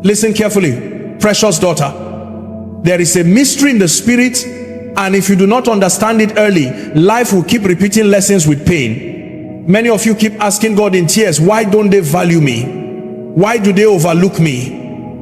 Listen carefully, precious daughter. There is a mystery in the spirit, and if you do not understand it early, life will keep repeating lessons with pain. Many of you keep asking God in tears, why don't they value me? Why do they overlook me?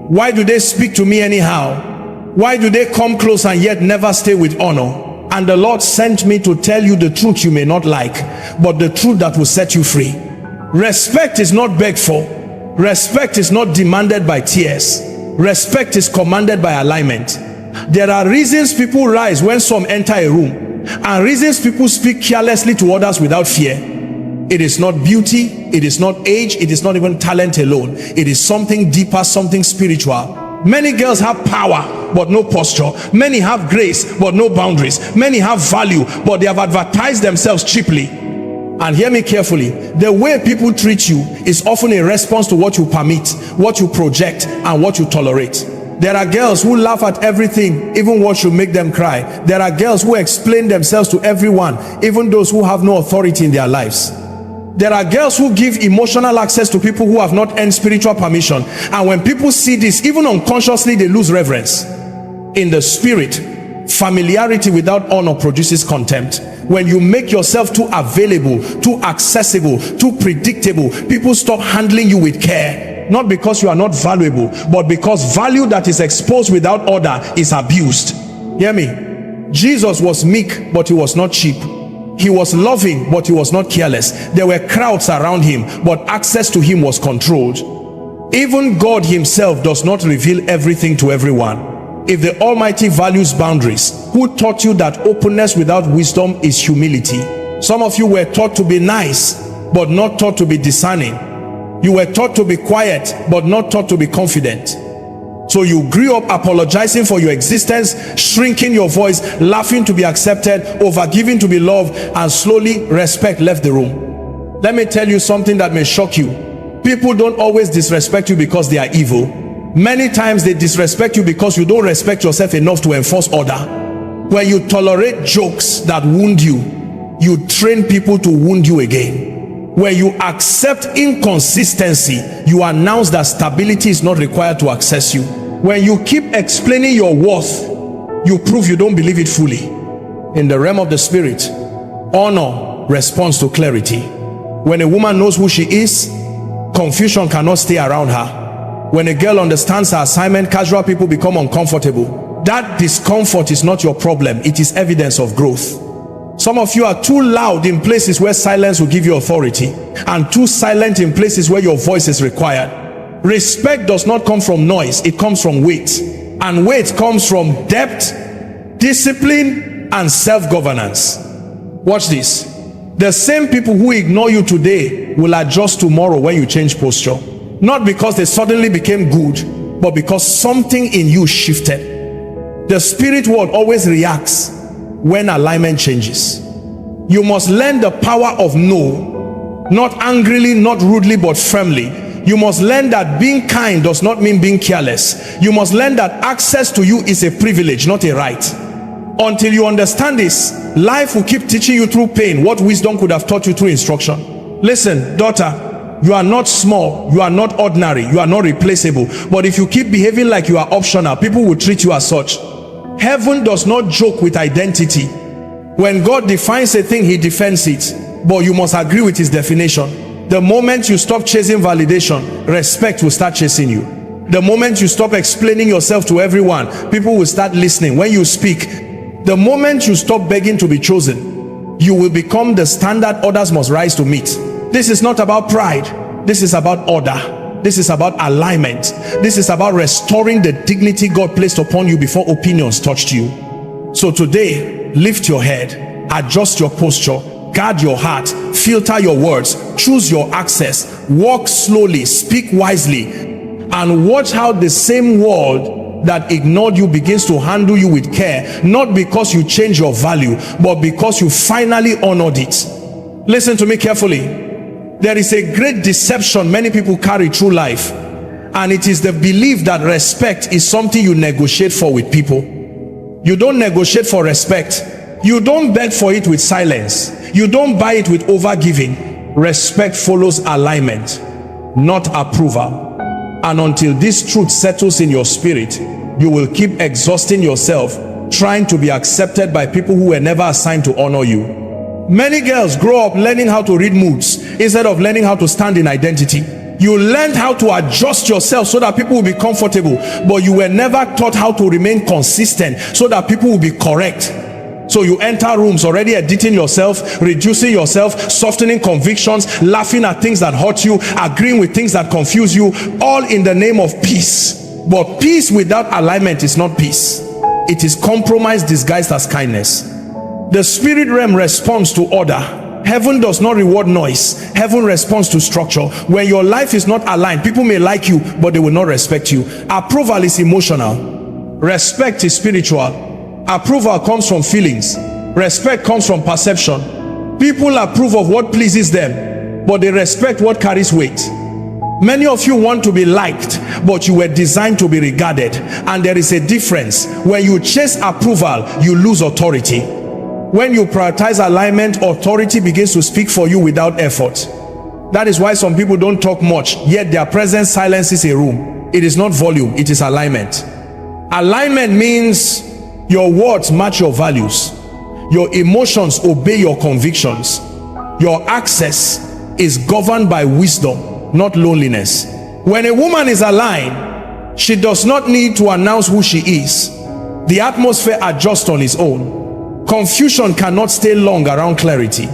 Why do they speak to me anyhow? Why do they come close and yet never stay with honor? And the Lord sent me to tell you the truth you may not like, but the truth that will set you free. Respect is not begged for. Respect is not demanded by tears. Respect is commanded by alignment. There are reasons people rise when some enter a room, and reasons people speak carelessly to others without fear. It is not beauty, it is not age, it is not even talent alone. It is something deeper, something spiritual. Many girls have power but no posture. Many have grace but no boundaries. Many have value but they have advertised themselves cheaply. And hear me carefully, the way people treat you is often a response to what you permit, what you project, and what you tolerate. There are girls who laugh at everything, even what should make them cry. There are girls who explain themselves to everyone, even those who have no authority in their lives. There are girls who give emotional access to people who have not earned spiritual permission. And when people see this, even unconsciously, they lose reverence. In the spirit, familiarity without honor produces contempt. When you make yourself too available, too accessible, too predictable, people stop handling you with care. Not because you are not valuable, but because value that is exposed without order is abused. Hear me? Jesus was meek, but he was not cheap. He was loving, but he was not careless. There were crowds around him, but access to him was controlled. Even God himself does not reveal everything to everyone. If the Almighty values boundaries, who taught you that openness without wisdom is humility? Some of you were taught to be nice, but not taught to be discerning. You were taught to be quiet, but not taught to be confident. So you grew up apologizing for your existence, shrinking your voice, laughing to be accepted, overgiving to be loved, and slowly respect left the room. Let me tell you something that may shock you. People don't always disrespect you because they are evil. Many times they disrespect you because you don't respect yourself enough to enforce order. When you tolerate jokes that wound you, you train people to wound you again. When you accept inconsistency, you announce that stability is not required to access you. When you keep explaining your worth, you prove you don't believe it fully. In the realm of the spirit, honor responds to clarity. When a woman knows who she is, confusion cannot stay around her. When a girl understands her assignment, casual people become uncomfortable. That discomfort is not your problem, it is evidence of growth. Some of you are too loud in places where silence will give you authority, and too silent in places where your voice is required. Respect does not come from noise, it comes from weight. And weight comes from depth, discipline, and self-governance. Watch this. The same people who ignore you today will adjust tomorrow when you change posture. Not because they suddenly became good, but because something in you shifted. The spirit world always reacts when alignment changes. You must learn the power of no, not angrily, not rudely, but firmly. You must learn that being kind does not mean being careless. You must learn that access to you is a privilege, not a right. Until you understand this, life will keep teaching you through pain what wisdom could have taught you through instruction. Listen, daughter, you are not small, you are not ordinary, you are not replaceable. But if you keep behaving like you are optional, people will treat you as such. Heaven does not joke with identity. When God defines a thing, he defends it, but you must agree with his definition. The moment you stop chasing validation, respect will start chasing you. The moment you stop explaining yourself to everyone, people will start listening. When you speak, the moment you stop begging to be chosen, you will become the standard others must rise to meet. This is not about pride, this is about order. This is about alignment. This is about restoring the dignity God placed upon you before opinions touched you. So today, lift your head, adjust your posture, guard your heart, filter your words, choose your access, walk slowly, speak wisely, and watch how the same world that ignored you begins to handle you with care, not because you change your value, but because you finally honored it. Listen to me carefully. There is a great deception many people carry through life, and it is the belief that respect is something you negotiate for with people. You don't negotiate for respect. You don't beg for it with silence. You don't buy it with overgiving. Respect follows alignment, not approval. And until this truth settles in your spirit, you will keep exhausting yourself trying to be accepted by people who were never assigned to honor you. Many girls grow up learning how to read moods instead of learning how to stand in identity. You learned how to adjust yourself so that people will be comfortable, but you were never taught how to remain consistent so that people will be correct. So you enter rooms already editing yourself, reducing yourself, softening convictions, laughing at things that hurt you, agreeing with things that confuse you, all in the name of peace. But peace without alignment is not peace. It is compromise disguised as kindness. The spirit realm responds to order. Heaven does not reward noise. Heaven responds to structure. When your life is not aligned, people may like you, but they will not respect you. Approval is emotional. Respect is spiritual. Approval comes from feelings. Respect comes from perception. People approve of what pleases them, but they respect what carries weight. Many of you want to be liked, but you were designed to be regarded. And there is a difference. When you chase approval, you lose authority. When you prioritize alignment, authority begins to speak for you without effort. That is why some people don't talk much, yet their presence silences a room. It is not volume, it is alignment. Alignment means your words match your values. Your emotions obey your convictions. Your access is governed by wisdom, not loneliness. When a woman is aligned, she does not need to announce who she is. The atmosphere adjusts on its own. Confusion cannot stay long around clarity.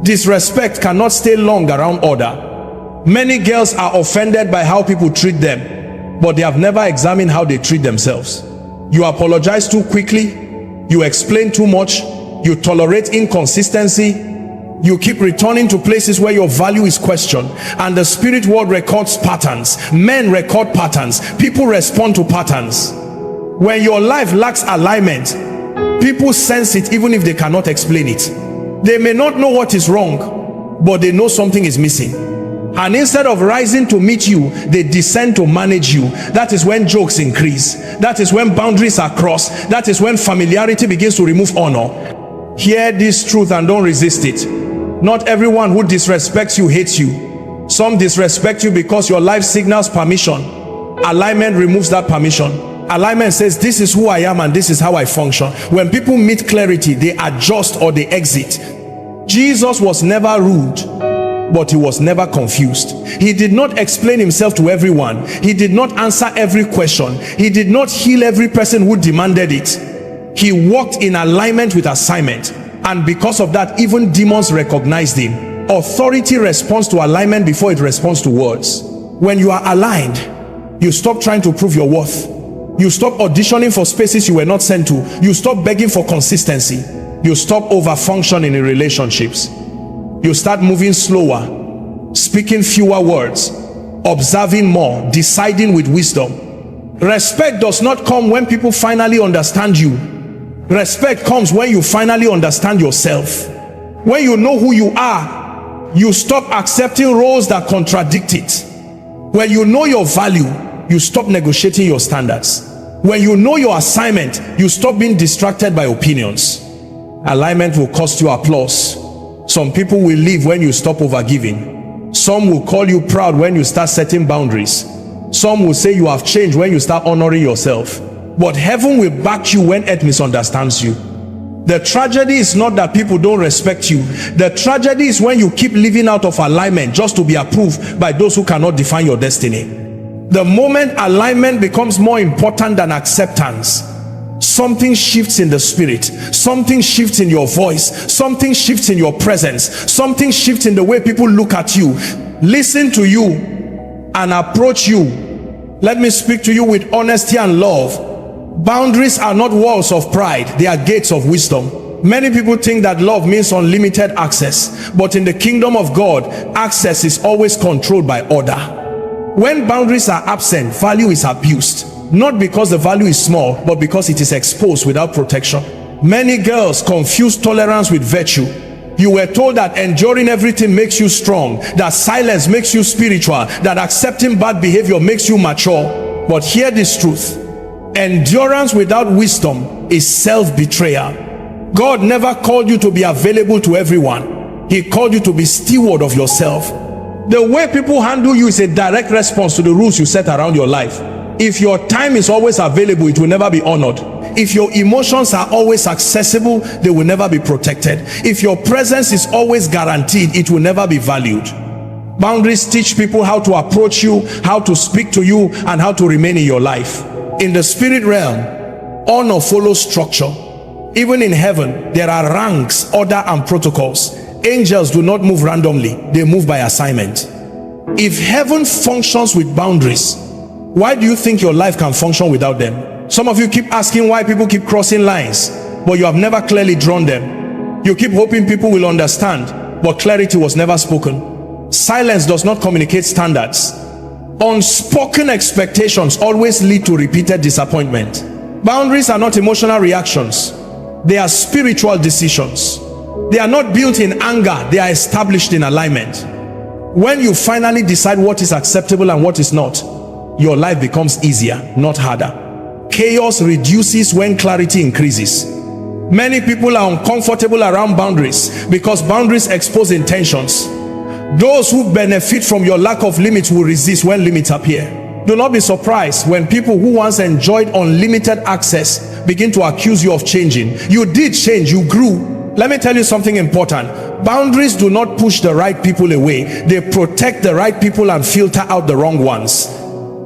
Disrespect cannot stay long around order. Many girls are offended by how people treat them, but they have never examined how they treat themselves. You apologize too quickly, you explain too much, you tolerate inconsistency, you keep returning to places where your value is questioned. And the spirit world records patterns. Men record patterns. People respond to patterns. When your life lacks alignment, people sense it even if they cannot explain it. They may not know what is wrong, but they know something is missing. And instead of rising to meet you, they descend to manage you. That is when jokes increase. That is when boundaries are crossed. That is when familiarity begins to remove honor. Hear this truth and don't resist it. Not everyone who disrespects you hates you. Some disrespect you because your life signals permission. Alignment removes that permission. Alignment says, this is who I am and this is how I function. When people meet clarity, they adjust or they exit. Jesus was never rude, but he was never confused. He did not explain himself to everyone. He did not answer every question. He did not heal every person who demanded it. He walked in alignment with assignment. And because of that, even demons recognized him. Authority responds to alignment before it responds to words. When you are aligned, you stop trying to prove your worth. You stop auditioning for spaces you were not sent to. You stop begging for consistency. You stop over-functioning in relationships. You start moving slower, speaking fewer words, observing more, deciding with wisdom. Respect does not come when people finally understand you. Respect comes when you finally understand yourself. When you know who you are, you stop accepting roles that contradict it. When you know your value, you stop negotiating your standards. When you know your assignment, you stop being distracted by opinions. Alignment will cost you applause. Some people will leave when you stop overgiving. Some will call you proud when you start setting boundaries. Some will say you have changed when you start honoring yourself. But heaven will back you when earth misunderstands you. The tragedy is not that people don't respect you. The tragedy is when you keep living out of alignment just to be approved by those who cannot define your destiny. The moment alignment becomes more important than acceptance, something shifts in the spirit. Something shifts in your voice. Something shifts in your presence. Something shifts in the way people look at you, listen to you, and approach you. Let me speak to you with honesty and love. Boundaries are not walls of pride, they are gates of wisdom. Many people think that love means unlimited access, but in the kingdom of God, access is always controlled by order. When boundaries are absent, value is abused. Not because the value is small, but because it is exposed without protection. Many girls confuse tolerance with virtue. You were told that enduring everything makes you strong, that silence makes you spiritual, that accepting bad behavior makes you mature. But hear this truth. Endurance without wisdom is self-betrayal. God never called you to be available to everyone. He called you to be steward of yourself. The way people handle you is a direct response to the rules you set around your life. If your time is always available, it will never be honored. If your emotions are always accessible, they will never be protected. If your presence is always guaranteed, it will never be valued. Boundaries teach people how to approach you, how to speak to you, and how to remain in your life. In the spirit realm, honor follows structure. Even in heaven, there are ranks, order, and protocols. Angels do not move randomly, they move by assignment. If heaven functions with boundaries, why do you think your life can function without them? Some of you keep asking why people keep crossing lines, but you have never clearly drawn them. You keep hoping people will understand, but clarity was never spoken. Silence does not communicate standards. Unspoken expectations always lead to repeated disappointment. Boundaries are not emotional reactions, they are spiritual decisions. They are not built in anger, they are established in alignment. When you finally decide what is acceptable and what is not, your life becomes easier, not harder. Chaos reduces when clarity increases. Many people are uncomfortable around boundaries because boundaries expose intentions. Those who benefit from your lack of limits will resist when limits appear. Do not be surprised when people who once enjoyed unlimited access begin to accuse you of changing. You did change, you grew. Let me tell you something important. Boundaries do not push the right people away. They protect the right people and filter out the wrong ones.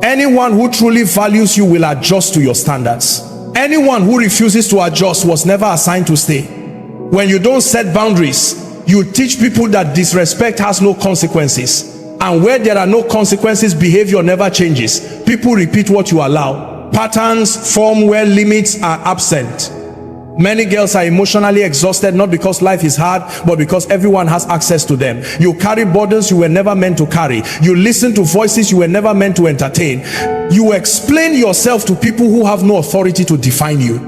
Anyone who truly values you will adjust to your standards. Anyone who refuses to adjust was never assigned to stay. When you don't set boundaries, you teach people that disrespect has no consequences. And where there are no consequences, behavior never changes. People repeat what you allow. Patterns form where limits are absent. Many girls are emotionally exhausted, not because life is hard, but because everyone has access to them. You carry burdens you were never meant to carry. You listen to voices you were never meant to entertain. You explain yourself to people who have no authority to define you.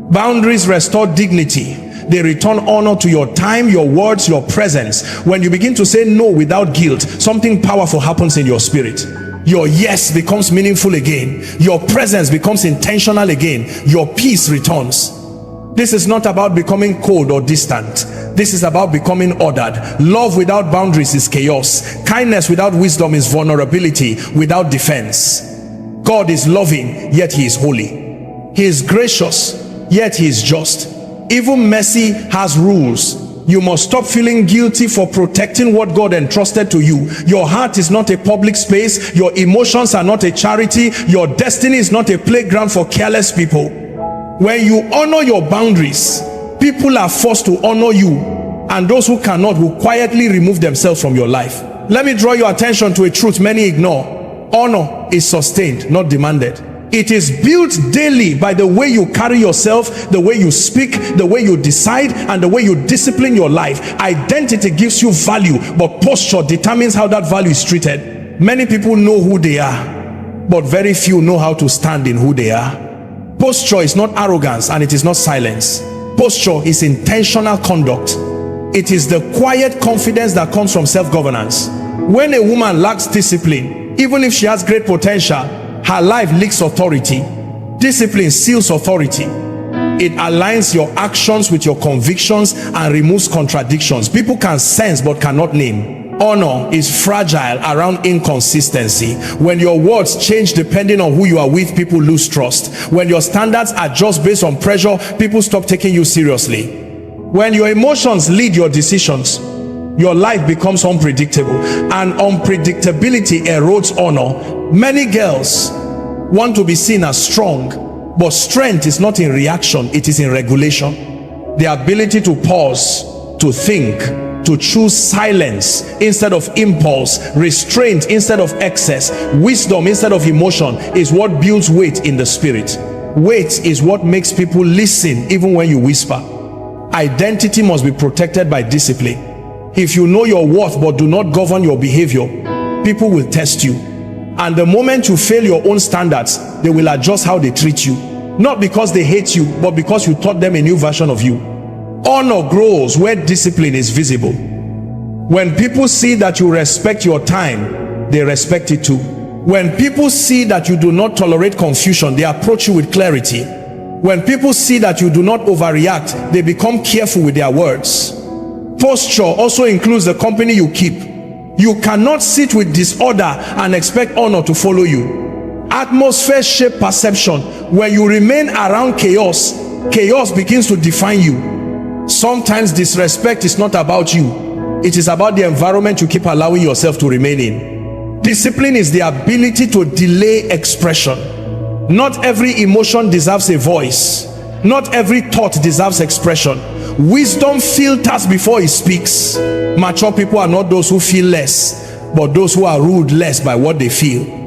Boundaries restore dignity. They return honor to your time, your words, your presence. When you begin to say no without guilt, something powerful happens in your spirit. Your yes becomes meaningful again. Your presence becomes intentional again. Your peace returns. This is not about becoming cold or distant. This is about becoming ordered. Love without boundaries is chaos. Kindness without wisdom is vulnerability without defense. God is loving, yet he is holy. He is gracious, yet he is just. Even mercy has rules. You must stop feeling guilty for protecting what God entrusted to you. Your heart is not a public space. Your emotions are not a charity. Your destiny is not a playground for careless people. When you honor your boundaries, people are forced to honor you, and those who cannot will quietly remove themselves from your life. Let me draw your attention to a truth many ignore. Honor is sustained, not demanded. It is built daily by the way you carry yourself, the way you speak, the way you decide, and the way you discipline your life. Identity gives you value, but posture determines how that value is treated. Many people know who they are, but very few know how to stand in who they are. Posture is not arrogance, and it is not silence. Posture is intentional conduct. It is the quiet confidence that comes from self-governance. When a woman lacks discipline, even if she has great potential, her life leaks authority. Discipline seals authority. It aligns your actions with your convictions and removes contradictions. People can sense but cannot name. Honor is fragile around inconsistency. When your words change depending on who you are with, people lose trust. When your standards adjust based on pressure, people stop taking you seriously. When your emotions lead your decisions, your life becomes unpredictable, and unpredictability erodes honor. Many girls want to be seen as strong, but strength is not in reaction, it is in regulation. The ability to pause, to think, to choose silence instead of impulse, restraint instead of excess, wisdom instead of emotion is what builds weight in the spirit. Weight is what makes people listen even when you whisper. Identity must be protected by discipline. If you know your worth but do not govern your behavior, people will test you. And the moment you fail your own standards, they will adjust how they treat you. Not because they hate you, but because you taught them a new version of you. Honor grows where discipline is visible. When people see that you respect your time, they respect it too. When people see that you do not tolerate confusion, they approach you with clarity. When people see that you do not overreact, they become careful with their words. Posture also includes the company you keep. You cannot sit with disorder and expect honor to follow you. Atmosphere shape perception. When you remain around chaos, chaos begins to define you. Sometimes disrespect is not about you. It is about the environment you keep allowing yourself to remain in. Discipline is the ability to delay expression. Not every emotion deserves a voice. Not every thought deserves expression. Wisdom filters before it speaks. Mature people are not those who feel less, but those who are ruled less by what they feel.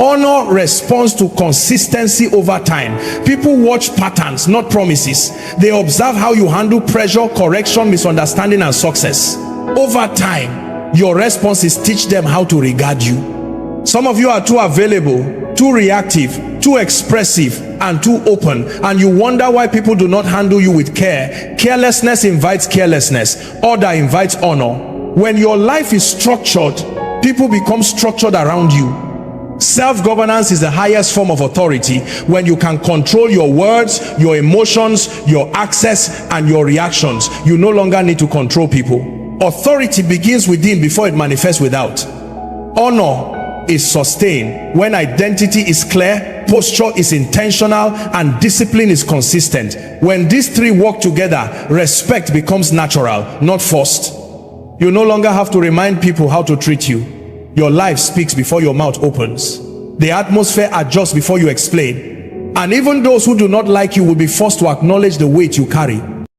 Honor responds to consistency over time. People watch patterns, not promises. They observe how you handle pressure, correction, misunderstanding, and success. Over time, your response is teach them how to regard you. Some of you are too available, too reactive, too expressive, and too open, and you wonder why people do not handle you with care. Carelessness invites carelessness. Order invites honor. When your life is structured, people become structured around you. Self-governance is the highest form of authority. When you can control your words, your emotions, your access, and your reactions, you no longer need to control people. Authority begins within before it manifests without. Honor is sustained when identity is clear, posture is intentional, and discipline is consistent. When these three work together, respect becomes natural, not forced. You no longer have to remind people how to treat you. Your life speaks before your mouth opens. The atmosphere adjusts before you explain. And even those who do not like you will be forced to acknowledge the weight you carry.